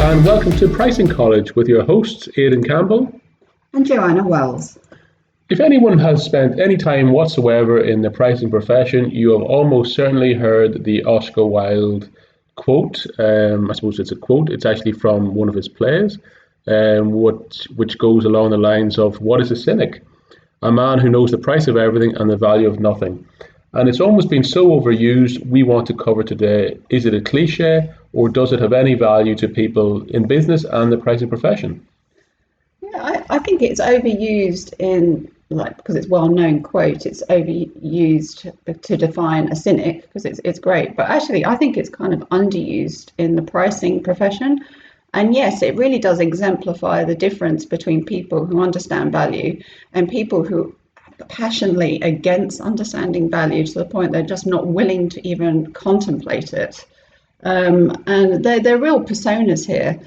and welcome to Pricing College with your hosts, Aidan Campbell and Joanna Wells. If anyone has spent any time whatsoever in the pricing profession, you have almost certainly heard the Oscar Wilde quote. I suppose it's a quote. It's actually from one of his plays, which goes along the lines of, "What is a cynic? A man who knows the price of everything and the value of nothing." And it's almost been so overused, we want to cover today, is it a cliche or does it have any value to people in business and the pricing profession? Yeah, I think it's overused because it's well-known quote, it's overused to define a cynic because it's great. But actually, I think it's kind of underused in the pricing profession. And yes, it really does exemplify the difference between people who understand value and people who passionately against understanding value to the point they're just not willing to even contemplate it. And they're real personas here.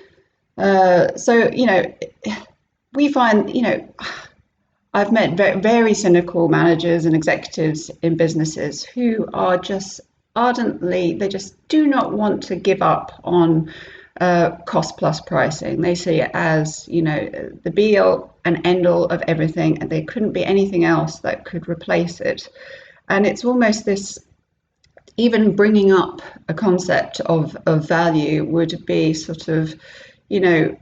We find, I've met very cynical managers and executives in businesses who are just they just do not want to give up on cost plus pricing. They see it as, the be all and end all of everything, and there couldn't be anything else that could replace it. And it's almost this, even bringing up a concept of value would be sort of,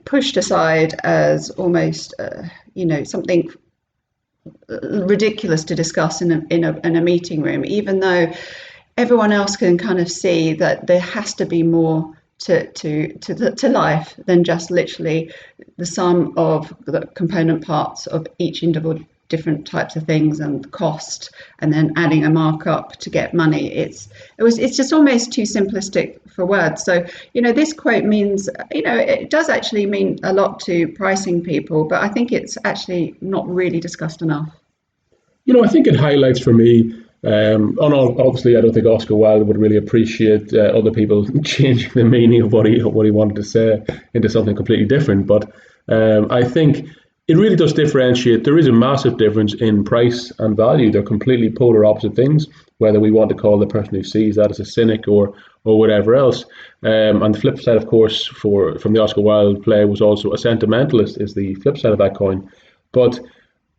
pushed aside as almost, something ridiculous to discuss in a meeting room, even though everyone else can kind of see that there has to be more to life than just literally the sum of the component parts of each individual different types of things and cost, and then adding a markup to get money. It's just almost too simplistic for words. So this quote means, it does actually mean a lot to pricing people, but I think it's actually not really discussed enough. I think it highlights for me. Obviously, I don't think Oscar Wilde would really appreciate other people changing the meaning of what he wanted to say into something completely different. But I think it really does differentiate. There is a massive difference in price and value. They're completely polar opposite things, whether we want to call the person who sees that as a cynic or whatever else. And the flip side, of course, from the Oscar Wilde play was also a sentimentalist is the flip side of that coin. But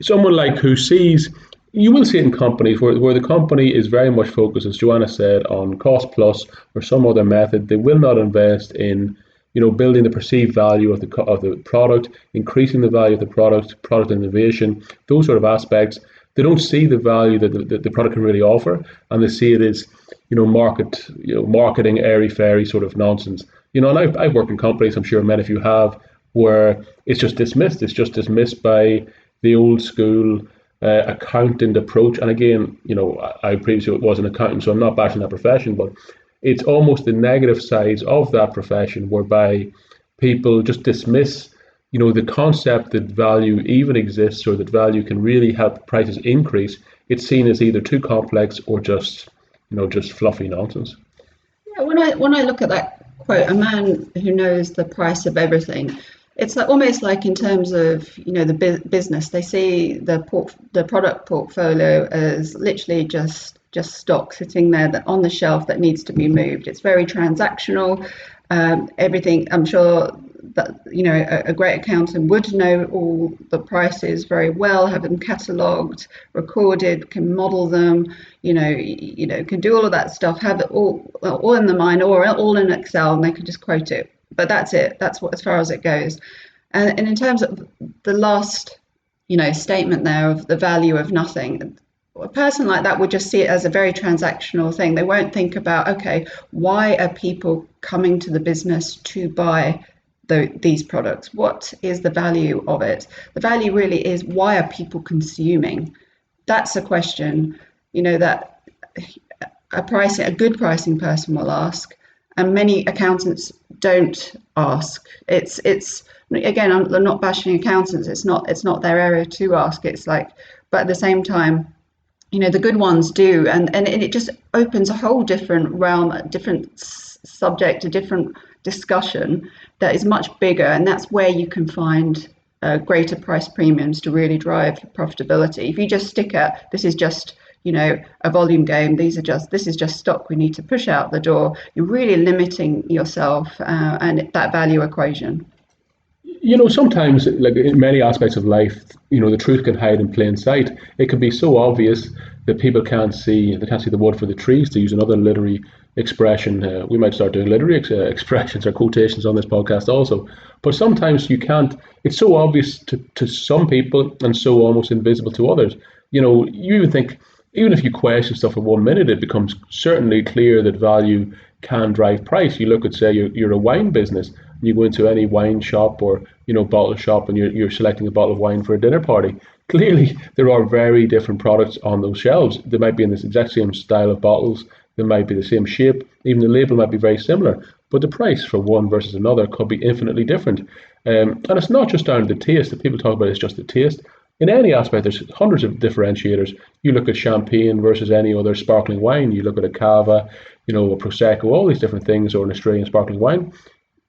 someone like who sees, you will see it in companies where the company is very much focused, as Joanna said, on cost plus or some other method. They will not invest in, building the perceived value of the product, increasing the value of the product innovation, those sort of aspects. They don't see the value that the product can really offer, and they see it as, marketing airy-fairy sort of nonsense. And I've worked in companies, I'm sure many of you have, where it's just dismissed. It's just dismissed by the old school accountant approach. And again, I previously was an accountant, so I'm not bashing that profession, but it's almost the negative sides of that profession whereby people just dismiss, the concept that value even exists or that value can really help prices increase. It's seen as either too complex or just fluffy nonsense. Yeah, when I look at that quote, a man who knows the price of everything, it's almost like in terms of the business, they see the product portfolio as literally just stock sitting there on the shelf that needs to be moved. It's very transactional. Everything, I'm sure that a great accountant would know all the prices very well, have them catalogued, recorded, can model them, can do all of that stuff, have it all in the mind or all in Excel, and they can just quote it. But that's it. That's as far as it goes. And in terms of the last, statement there of the value of nothing, a person like that would just see it as a very transactional thing. They won't think about, okay, why are people coming to the business to buy these products? What is the value of it? The value really is, why are people consuming? That's a question, that a good pricing person will ask, and many accountants don't ask. It's again, I'm not bashing accountants. It's not their area to ask. It's like, but at the same time, the good ones do, and it just opens a whole different realm, a different subject, a different discussion that is much bigger, and that's where you can find greater price premiums to really drive profitability. If you just stick at, this is just a volume game. This is just stock we need to push out the door. You're really limiting yourself and that value equation. Sometimes, like in many aspects of life, the truth can hide in plain sight. It can be so obvious that people can't see the wood for the trees, to use another literary expression. We might start doing literary expressions or quotations on this podcast also. But sometimes you can't. It's so obvious to some people and so almost invisible to others. You even think, even if you question stuff for 1 minute, it becomes certainly clear that value can drive price. You look at, say, you're a wine business. You go into any wine shop or bottle shop, and you're selecting a bottle of wine for a dinner party. Clearly, there are very different products on those shelves. They might be in this exact same style of bottles. They might be the same shape. Even the label might be very similar, but the price for one versus another could be infinitely different. And it's not just down to the taste that people talk about. It's just the taste. In any aspect, there's hundreds of differentiators. You look at champagne versus any other sparkling wine. You look at a cava, a prosecco, all these different things, or an Australian sparkling wine.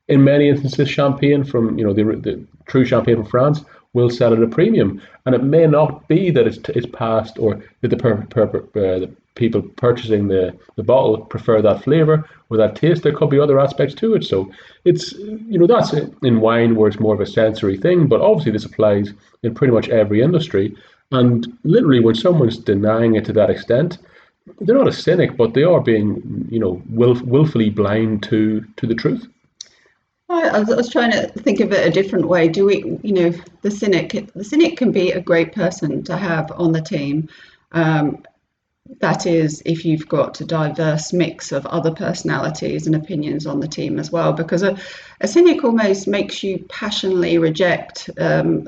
In many instances, champagne from the true champagne from France will sell at a premium, and it may not be that it's passed, or that the people purchasing the bottle prefer that flavour or that taste. There could be other aspects to it. So it's that's in wine where it's more of a sensory thing, but obviously this applies in pretty much every industry. And literally, when someone's denying it to that extent, they're not a cynic, but they are being willfully blind to the truth. I was trying to think of it a different way. Do we, the cynic can be a great person to have on the team. That is, if you've got a diverse mix of other personalities and opinions on the team as well, because a cynic almost makes you passionately reject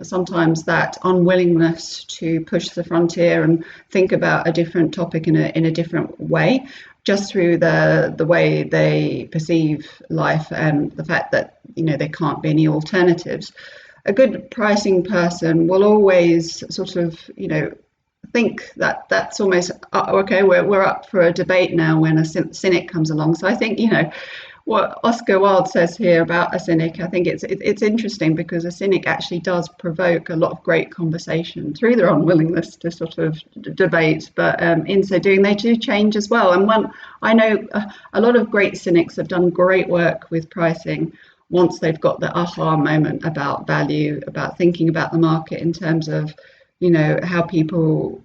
sometimes that unwillingness to push the frontier and think about a different topic in a different way, just through the way they perceive life and the fact that there can't be any alternatives. A good pricing person will always sort of think that that's almost okay. We're up for a debate now when a cynic comes along. So I think what Oscar Wilde says here about a cynic, I think it's interesting, because a cynic actually does provoke a lot of great conversation through their unwillingness to sort of debate, but in so doing they do change as well. And I know a lot of great cynics have done great work with pricing once they've got the aha moment about value, about thinking about the market in terms of how people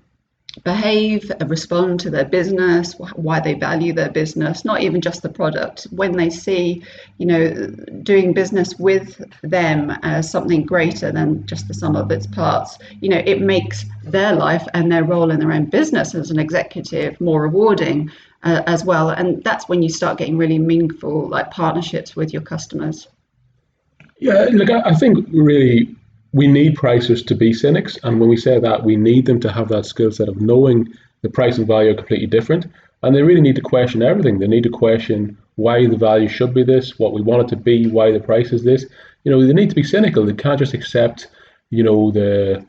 behave, respond to their business, why they value their business, not even just the product. When they see, doing business with them as something greater than just the sum of its parts, it makes their life and their role in their own business as an executive more rewarding as well. And that's when you start getting really meaningful, like, partnerships with your customers. Yeah, look, I think really we need pricers to be cynics, and when we say that, we need them to have that skill set of knowing the price and value are completely different, and they really need to question everything. They need to question why the value should be this, what we want it to be, why the price is this. They need to be cynical. They can't just accept, the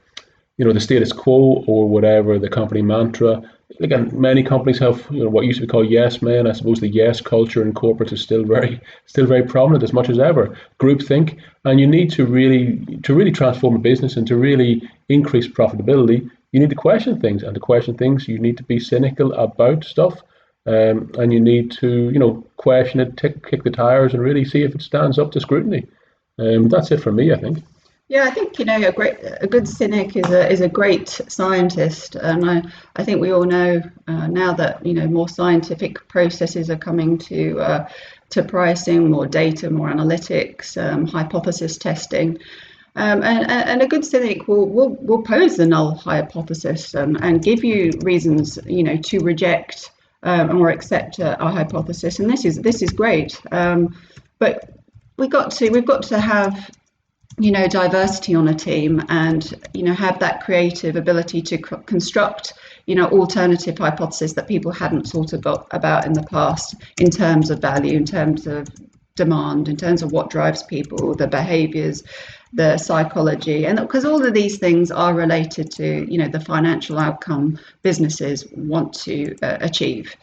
status quo or whatever, the company mantra. Again, many companies have what used to be called yes men. I suppose the yes culture in corporate is still very prominent as much as ever. Groupthink, and you need to really transform a business and to really increase profitability. You need to question things, and to question things, you need to be cynical about stuff, and you need to question it, kick the tires, and really see if it stands up to scrutiny. That's it for me, I think. Yeah, I think a good cynic is a great scientist, and I think we all know now that more scientific processes are coming to pricing, more data, more analytics, hypothesis testing, and a good cynic will pose the null hypothesis and give you reasons to reject or accept a hypothesis, and this is great, but we've got to have diversity on a team, and have that creative ability to construct alternative hypotheses that people hadn't thought about in the past, in terms of value, in terms of demand, in terms of what drives people, the behaviors, the psychology, and because all of these things are related to the financial outcome businesses want to achieve.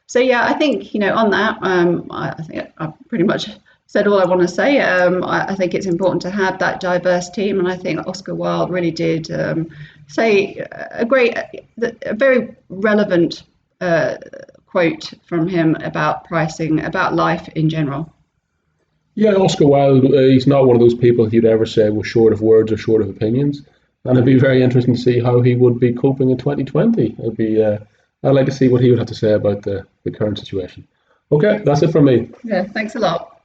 So yeah, I think on that I think I pretty much said all I want to say. I think it's important to have that diverse team, and I think Oscar Wilde really did say a very relevant quote from him about pricing, about life in general. Yeah, Oscar Wilde, he's not one of those people that you'd ever say was short of words or short of opinions. And it'd be very interesting to see how he would be coping in 2020. I'd like to see what he would have to say about the current situation. Okay, that's it from me. Yeah, thanks a lot.